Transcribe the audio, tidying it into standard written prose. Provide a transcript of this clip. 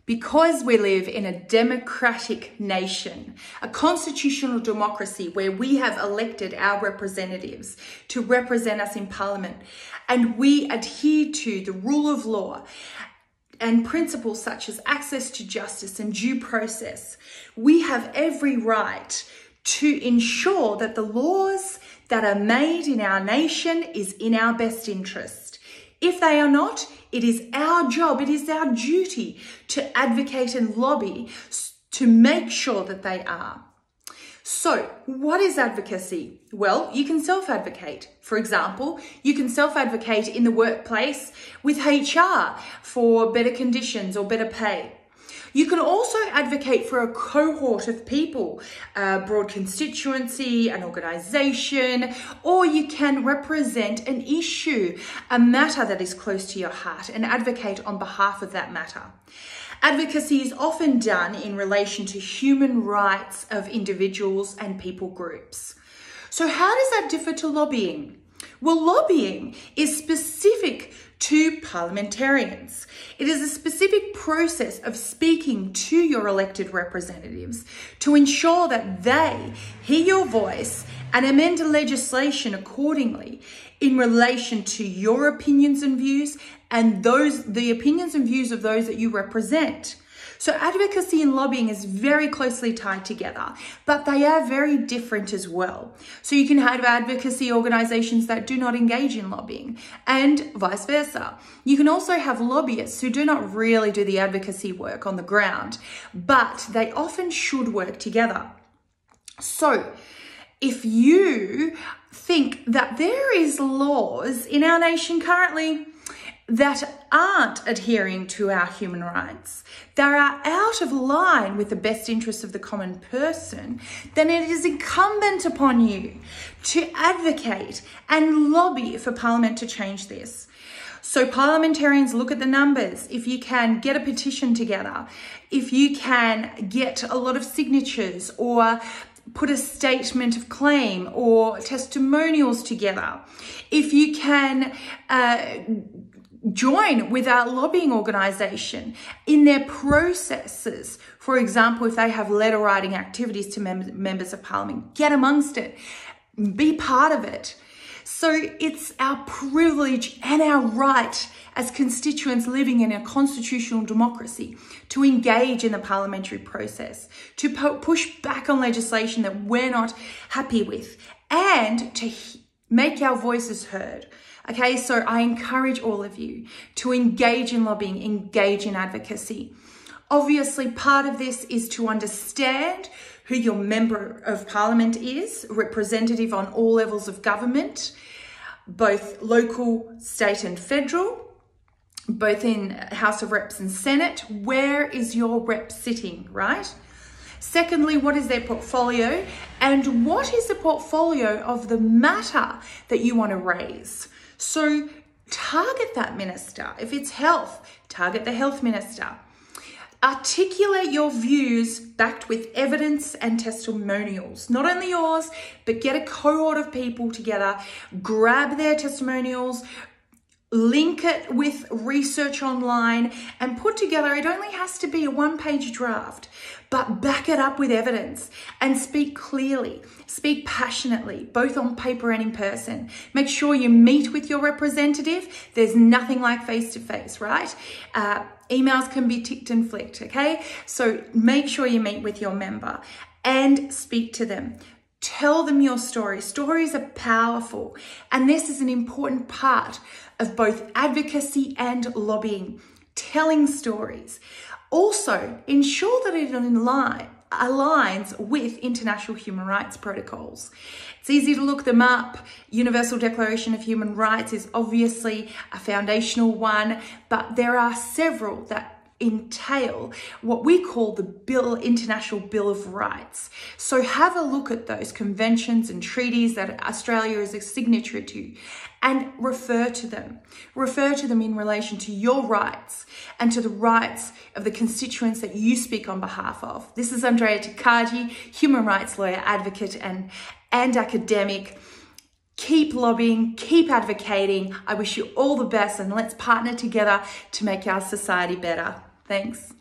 Because we live in a democratic nation, a constitutional democracy where we have elected our representatives to represent us in Parliament, and we adhere to the rule of law and principles such as access to justice and due process, we have every right to ensure that the laws that are made in our nation is in our best interest. If they are not, it is our job, it is our duty to advocate and lobby to make sure that they are. So, what is advocacy? Well, you can self-advocate. For example, you can self-advocate in the workplace with HR for better conditions or better pay. You can also advocate for a cohort of people, a broad constituency, an organisation, or you can represent an issue, a matter that is close to your heart, and advocate on behalf of that matter. Advocacy is often done in relation to human rights of individuals and people groups. So how does that differ to lobbying? Well, lobbying is specific to parliamentarians. It is a specific process of speaking to your elected representatives to ensure that they hear your voice and amend legislation accordingly in relation to your opinions and views and the opinions and views of those that you represent. So advocacy and lobbying is very closely tied together, but they are very different as well. So you can have advocacy organisations that do not engage in lobbying and vice versa. You can also have lobbyists who do not really do the advocacy work on the ground, but they often should work together. So if you think that there is laws in our nation currently that aren't adhering to our human rights, that are out of line with the best interests of the common person, then it is incumbent upon you to advocate and lobby for Parliament to change this. So parliamentarians, look at the numbers. If you can get a petition together, if you can get a lot of signatures or put a statement of claim or testimonials together, if you can join with our lobbying organisation in their processes. For example, if they have letter writing activities to members of Parliament, get amongst it, be part of it. So it's our privilege and our right as constituents living in a constitutional democracy to engage in the parliamentary process, to push back on legislation that we're not happy with, and to make our voices heard. Okay, so I encourage all of you to engage in lobbying, engage in advocacy. Obviously, part of this is to understand who your member of Parliament is, representative on all levels of government, both local, state and federal, both in House of Reps and Senate. Where is your rep sitting, right? Secondly, what is their portfolio? And what is the portfolio of the matter that you want to raise? So target that minister. If it's health, target the health minister. Articulate your views backed with evidence and testimonials. Not only yours, but get a cohort of people together, grab their testimonials, link it with research online, and put together, it only has to be a one-page draft, but back it up with evidence and speak clearly, speak passionately, both on paper and in person. Make sure you meet with your representative. There's nothing like face-to-face, right? Emails can be ticked and flicked, okay? So make sure you meet with your member and speak to them. Tell them your story. Stories are powerful, and this is an important part of both advocacy and lobbying, telling stories. Also, ensure that it aligns with international human rights protocols. It's easy to look them up. Universal Declaration of Human Rights is obviously a foundational one, but there are several that entail what we call the International Bill of Rights. So have a look at those conventions and treaties that Australia is a signatory to and refer to them. Refer to them in relation to your rights and to the rights of the constituents that you speak on behalf of. This is Andrea Takaji, human rights lawyer, advocate and academic. Keep lobbying, keep advocating. I wish you all the best, and let's partner together to make our society better. Thanks.